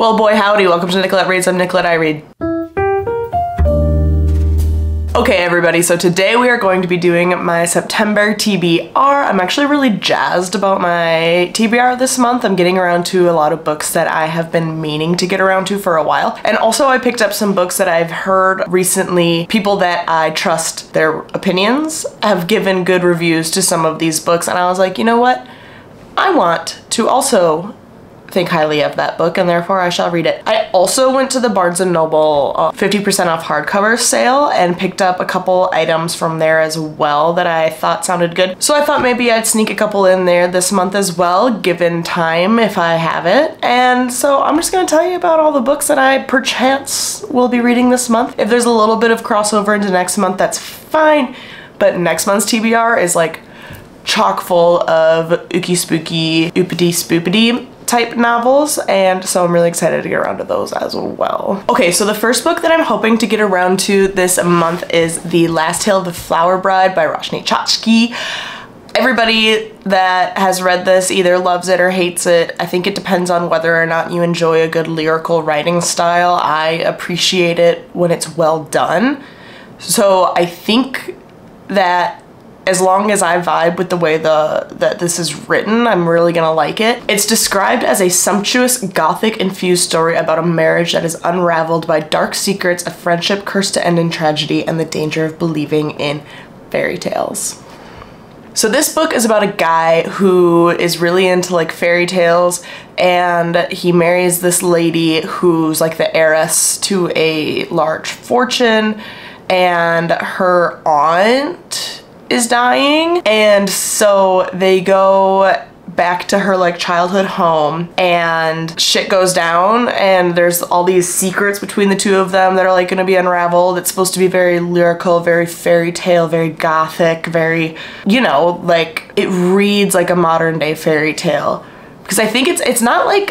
Well, boy, howdy. Welcome to Nicolette Reads. I'm Nicolette I Read. Okay, everybody, so today we are going to be doing my September TBR. I'm actually really jazzed about my TBR this month. I'm getting around to a lot of books that I have been meaning to get around to for a while. And also I picked up some books that I've heard recently. People that I trust their opinions have given good reviews to some of these books, and I was like, you know what? I want to also think highly of that book, and therefore I shall read it. I also went to the Barnes & Noble 50% off hardcover sale and picked up a couple items from there as well that I thought sounded good. So I thought maybe I'd sneak a couple in there this month as well, given time if I have it. And so I'm just gonna tell you about all the books that I perchance will be reading this month. If there's a little bit of crossover into next month, that's fine. But next month's TBR is like chock full of ooky spooky, oopity spoopity type novels, and so I'm really excited to get around to those as well. Okay, so the first book that I'm hoping to get around to this month is The Last Tale of the Flower Bride by Roshani Chokshi. Everybody that has read this either loves it or hates it. I think it depends on whether or not you enjoy a good lyrical writing style. I appreciate it when it's well done. So I think that as long as I vibe with the way that this is written, I'm really gonna like it. It's described as a sumptuous, gothic-infused story about a marriage that is unraveled by dark secrets, a friendship cursed to end in tragedy, and the danger of believing in fairy tales. So this book is about a guy who is really into like fairy tales, and he marries this lady who's like the heiress to a large fortune, and her aunt is dying, and so they go back to her like childhood home and shit goes down, and there's all these secrets between the two of them that are like gonna be unraveled. It's supposed to be very lyrical, very fairy tale, very gothic, very, you know, like it reads like a modern day fairy tale, because I think it's not like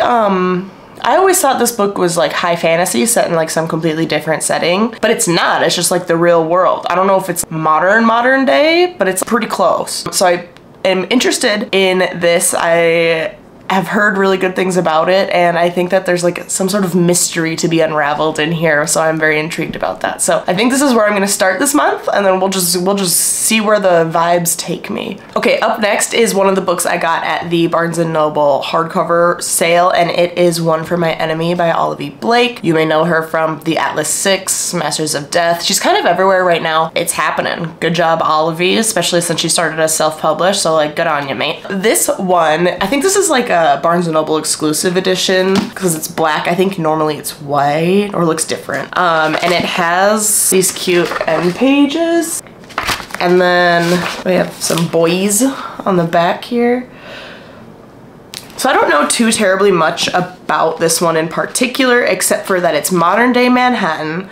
I always thought this book was like high fantasy set in like some completely different setting, but it's not. It's just like the real world. I don't know if it's modern day, but it's pretty close. So I am interested in this. I have heard really good things about it, and I think that there's like some sort of mystery to be unraveled in here, so I'm very intrigued about that. So I think this is where I'm gonna start this month, and then we'll just see where the vibes take me. Okay, up next is one of the books I got at the Barnes & Noble hardcover sale, and it is One for My Enemy by Olivia Blake. You may know her from The Atlas 6, Masters of Death. She's kind of everywhere right now. It's happening. Good job, Olivia, especially since she started as self-published, so like good on you, mate. This one, I think this is like a Barnes & Noble exclusive edition because it's black. I think normally it's white or looks different. And it has these cute end pages, and then we have some boys on the back here. So I don't know too terribly much about this one in particular, except for that it's modern day Manhattan,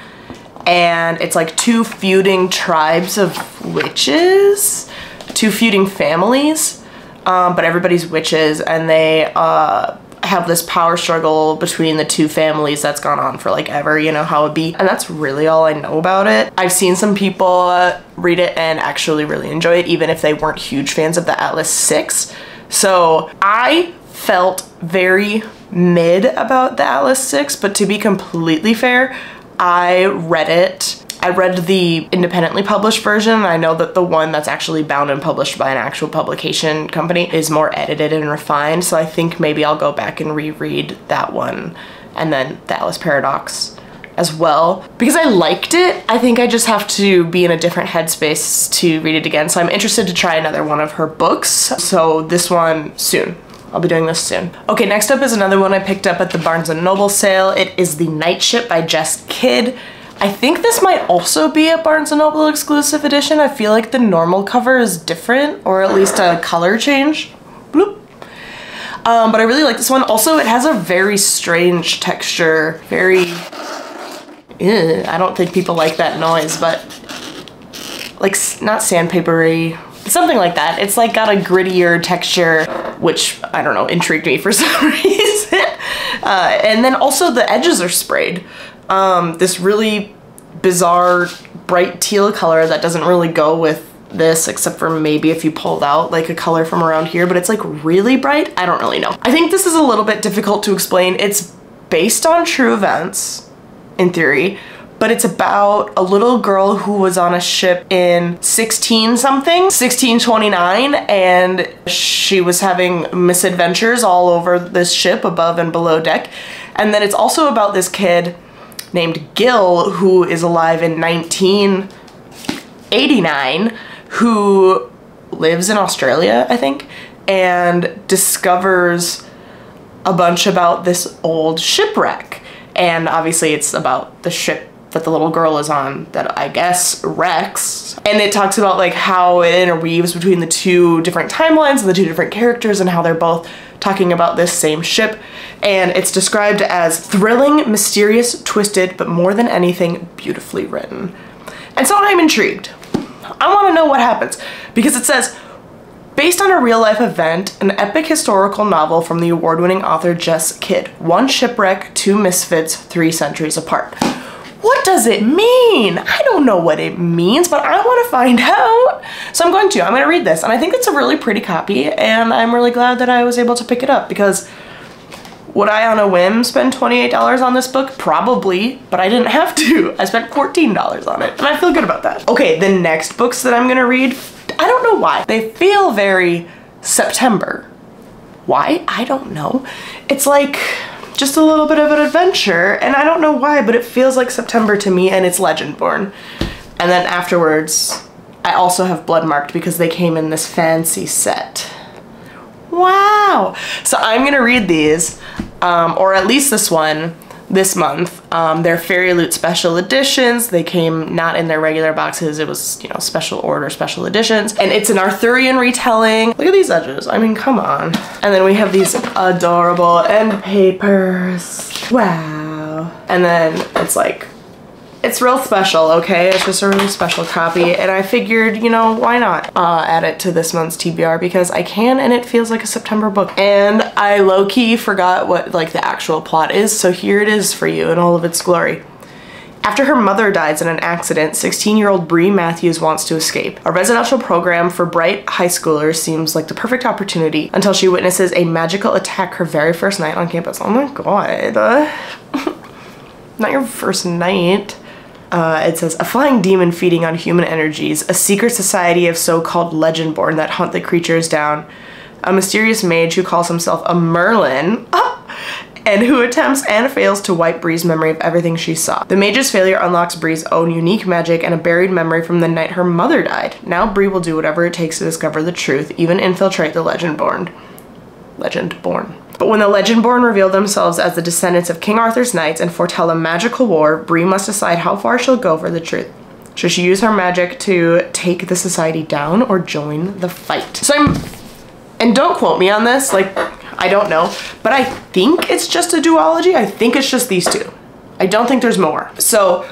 and it's like two feuding tribes of witches, two feuding families. But everybody's witches, and they have this power struggle between the two families that's gone on for like ever, you know how it be. And that's really all I know about it. I've seen some people read it and actually really enjoy it, even if they weren't huge fans of the Atlas 6. So I felt very mid about the Atlas 6, but to be completely fair, I read it. I read the independently published version, and I know that the one that's actually bound and published by an actual publication company is more edited and refined, so I think maybe I'll go back and reread that one and then the Alice Paradox as well. Because I liked it, I think I just have to be in a different headspace to read it again, so I'm interested to try another one of her books. So this one soon. I'll be doing this soon. Okay, next up is another one I picked up at the Barnes & Noble sale. It is The Night Ship by Jess Kidd. I think this might also be a Barnes & Noble exclusive edition. I feel like the normal cover is different, or at least a color change. Bloop. But I really like this one. Also, it has a very strange texture. Very, I don't think people like that noise, but like not sandpapery, something like that. It's like got a grittier texture, which I don't know, intrigued me for some reason. And then also the edges are sprayed. This really bizarre bright teal color that doesn't really go with this, except for maybe if you pulled out like a color from around here, but it's like really bright. I don't really know. I think this is a little bit difficult to explain. It's based on true events, in theory, but it's about a little girl who was on a ship in 1629, and she was having misadventures all over this ship, above and below deck. And then it's also about this kid named Gil, who is alive in 1989, who lives in Australia, I think, and discovers a bunch about this old shipwreck. And obviously it's about the ship that the little girl is on that I guess wrecks. And it talks about like how it interweaves between the two different timelines and the two different characters and how they're both talking about this same ship. And it's described as thrilling, mysterious, twisted, but more than anything, beautifully written. And so I'm intrigued. I want to know what happens, because it says, based on a real-life event, an epic historical novel from the award-winning author Jess Kidd. One shipwreck, two misfits, 3 centuries apart. What does it mean? I don't know what it means, but I want to find out. So I'm going to read this, and I think it's a really pretty copy, and I'm really glad that I was able to pick it up, because would I on a whim spend $28 on this book? Probably, but I didn't have to. I spent $14 on it, and I feel good about that. Okay, the next books that I'm gonna read, I don't know why. They feel very September. Why? I don't know. It's like just a little bit of an adventure, and I don't know why, but it feels like September to me, and it's Legendborn. And then afterwards, I also have Bloodmarked because they came in this fancy set. Wow! So I'm gonna read these, or at least this one, this month. They're Fairy Loot special editions. They came not in their regular boxes. It was, you know, special order, special editions. And it's an Arthurian retelling. Look at these edges. I mean, come on. And then we have these adorable end papers. Wow. And then it's like, it's real special, okay? It's just a really special copy, and I figured, you know, why not add it to this month's TBR, because I can, and it feels like a September book. And I low-key forgot what like the actual plot is, so here it is for you in all of its glory. After her mother dies in an accident, 16-year-old Bree Matthews wants to escape. A residential program for bright high schoolers seems like the perfect opportunity until she witnesses a magical attack her very first night on campus. Oh my god. Not your first night. It says, a flying demon feeding on human energies, a secret society of so-called Legendborn that hunt the creatures down, a mysterious mage who calls himself a Merlin, and who attempts and fails to wipe Bree's memory of everything she saw. The mage's failure unlocks Bree's own unique magic and a buried memory from the night her mother died. Now Bree will do whatever it takes to discover the truth, even infiltrate the Legendborn. But when the Legendborn reveal themselves as the descendants of King Arthur's knights and foretell a magical war, Bree must decide how far she'll go for the truth. Should she use her magic to take the society down or join the fight? So and don't quote me on this, like, I don't know, but I think it's just a duology. I think it's just these two. I don't think there's more. So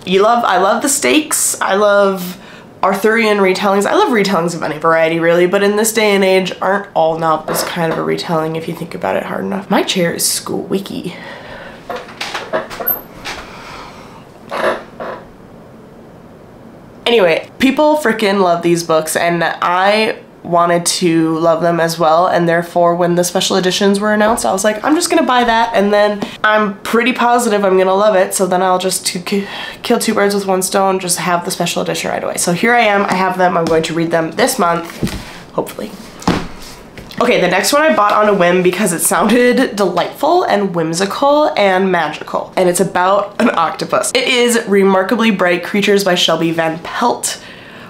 I love the stakes. I love Arthurian retellings. I love retellings of any variety, really, but in this day and age, aren't all novels kind of a retelling if you think about it hard enough? My chair is squeaky. Anyway, people freaking love these books, and I wanted to love them as well, and therefore when the special editions were announced, I was like, I'm just gonna buy that, and then I'm pretty positive I'm gonna love it, so then I'll just kill 2 birds with 1 stone, just have the special edition right away. So here I am, I have them, I'm going to read them this month, hopefully. Okay, the next one I bought on a whim because it sounded delightful and whimsical and magical, and it's about an octopus. It is Remarkably Bright Creatures by Shelby Van Pelt.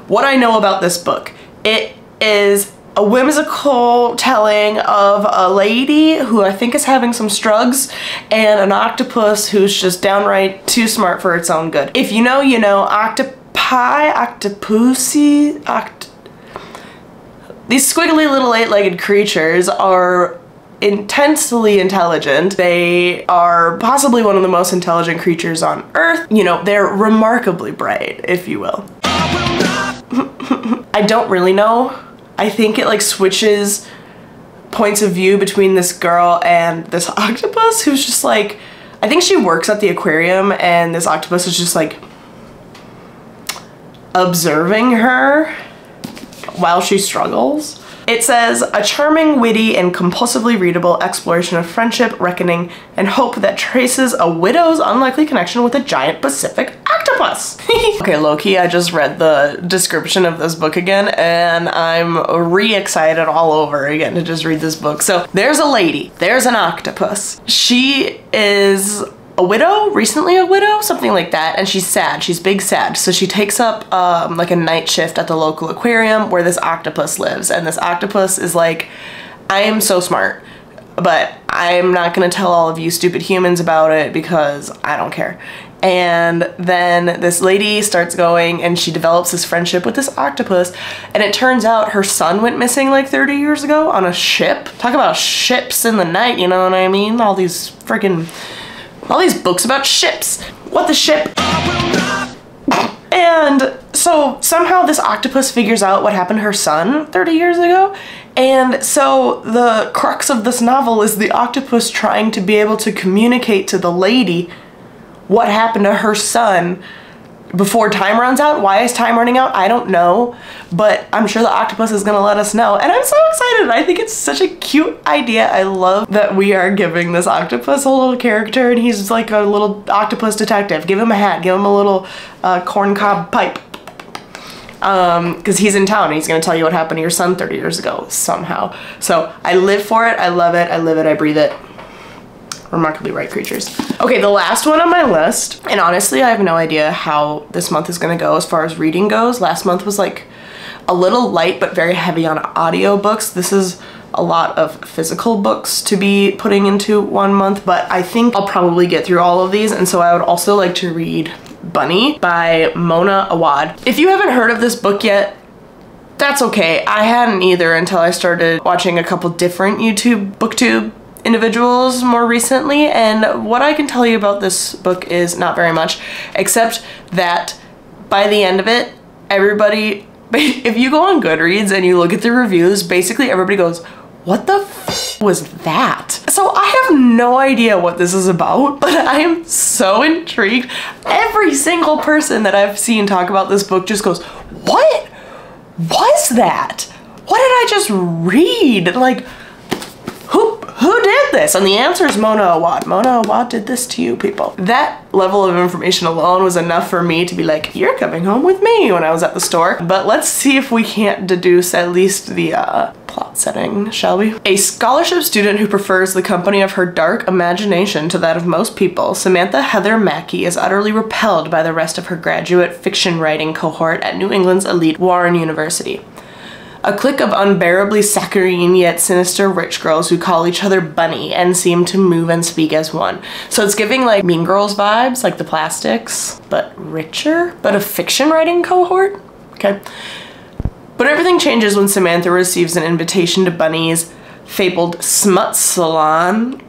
What I know about this book, it is a whimsical telling of a lady who I think is having some struggles and an octopus who's just downright too smart for its own good. If you know, you know. These squiggly little 8-legged creatures are intensely intelligent. They are possibly one of the most intelligent creatures on Earth. You know, they're remarkably bright, if you will. I don't really know. I think it like switches points of view between this girl and this octopus who's just like, I think she works at the aquarium and this octopus is just like observing her while she struggles. It says, a charming, witty, and compulsively readable exploration of friendship, reckoning, and hope that traces a widow's unlikely connection with a giant Pacific octopus. Okay, low-key, I just read the description of this book again, and I'm re-excited all over again to just read this book. So there's a lady, there's an octopus. She is a widow, recently a widow, something like that, and she's sad, she's big sad. So she takes up like a night shift at the local aquarium where this octopus lives, and this octopus is like, I am so smart, but I'm not gonna tell all of you stupid humans about it because I don't care. And then this lady starts going and she develops this friendship with this octopus, and it turns out her son went missing like 30 years ago on a ship. Talk about ships in the night, you know what I mean? All these books about ships. What the ship? And so somehow this octopus figures out what happened to her son 30 years ago. And so the crux of this novel is the octopus trying to be able to communicate to the lady what happened to her son before time runs out. Why is time running out? I don't know, but I'm sure the octopus is gonna let us know. And I'm so excited. I think it's such a cute idea. I love that we are giving this octopus a little character, and he's like a little octopus detective. Give him a hat, give him a little corncob pipe. Because he's in town and he's gonna tell you what happened to your son 30 years ago somehow. So I live for it, I love it, I live it, I breathe it. Remarkably right creatures. Okay, the last one on my list, and honestly I have no idea how this month is gonna go as far as reading goes. Last month was like a little light but very heavy on audiobooks. This is a lot of physical books to be putting into 1 month, but I think I'll probably get through all of these. And so I would also like to read Bunny by Mona Awad. If you haven't heard of this book yet, that's okay. I hadn't either until I started watching a couple different booktube individuals more recently, and what I can tell you about this book is not very much, except that by the end of it, everybody, if you go on Goodreads and you look at the reviews, basically everybody goes, what the f was that? So I have no idea what this is about, but I am so intrigued. Every single person that I've seen talk about this book just goes, what was that? What did I just read? Like, who did this? And the answer is Mona Awad. Mona Awad did this to you people. That level of information alone was enough for me to be like, you're coming home with me when I was at the store. But let's see if we can't deduce at least the plot setting, shall we? A scholarship student who prefers the company of her dark imagination to that of most people, Samantha Heather Mackey is utterly repelled by the rest of her graduate fiction writing cohort at New England's elite Warren University. A clique of unbearably saccharine yet sinister rich girls who call each other Bunny and seem to move and speak as one. So it's giving like Mean Girls vibes, like the Plastics, but richer, but a fiction writing cohort? Okay. But everything changes when Samantha receives an invitation to Bunny's fabled smut salon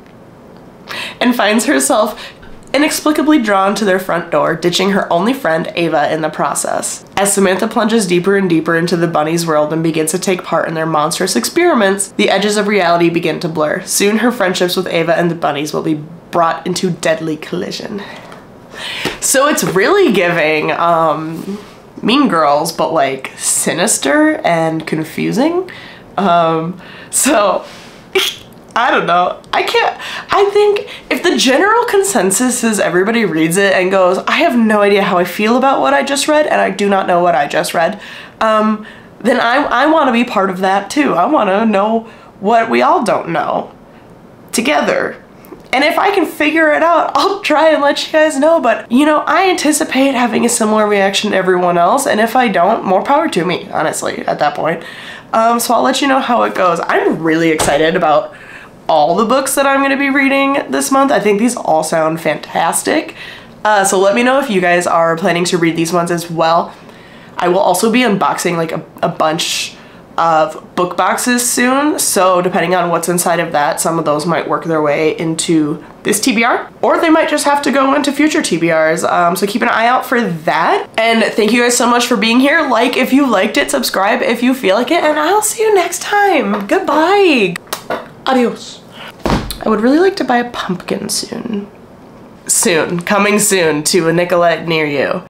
and finds herself inexplicably drawn to their front door, ditching her only friend, Ava, in the process. As Samantha plunges deeper and deeper into the bunnies' world and begins to take part in their monstrous experiments, the edges of reality begin to blur. Soon her friendships with Ava and the bunnies will be brought into deadly collision. So it's really giving Mean Girls, but like sinister and confusing. So I don't know. I think if the general consensus is everybody reads it and goes, I have no idea how I feel about what I just read, and I do not know what I just read, then I want to be part of that too. I want to know what we all don't know together. And if I can figure it out, I'll try and let you guys know. But, you know, I anticipate having a similar reaction to everyone else, and if I don't, more power to me, honestly, at that point. So I'll let you know how it goes. I'm really excited about all the books that I'm going to be reading this month. I think these all sound fantastic. So let me know if you guys are planning to read these ones as well. I will also be unboxing like a bunch of book boxes soon, so depending on what's inside of that, some of those might work their way into this TBR, or they might just have to go into future TBRs, so keep an eye out for that. And thank you guys so much for being here. Like if you liked it, subscribe if you feel like it, and I'll see you next time. Goodbye. Adios. I would really like to buy a pumpkin soon. Coming soon to a Nicolette near you.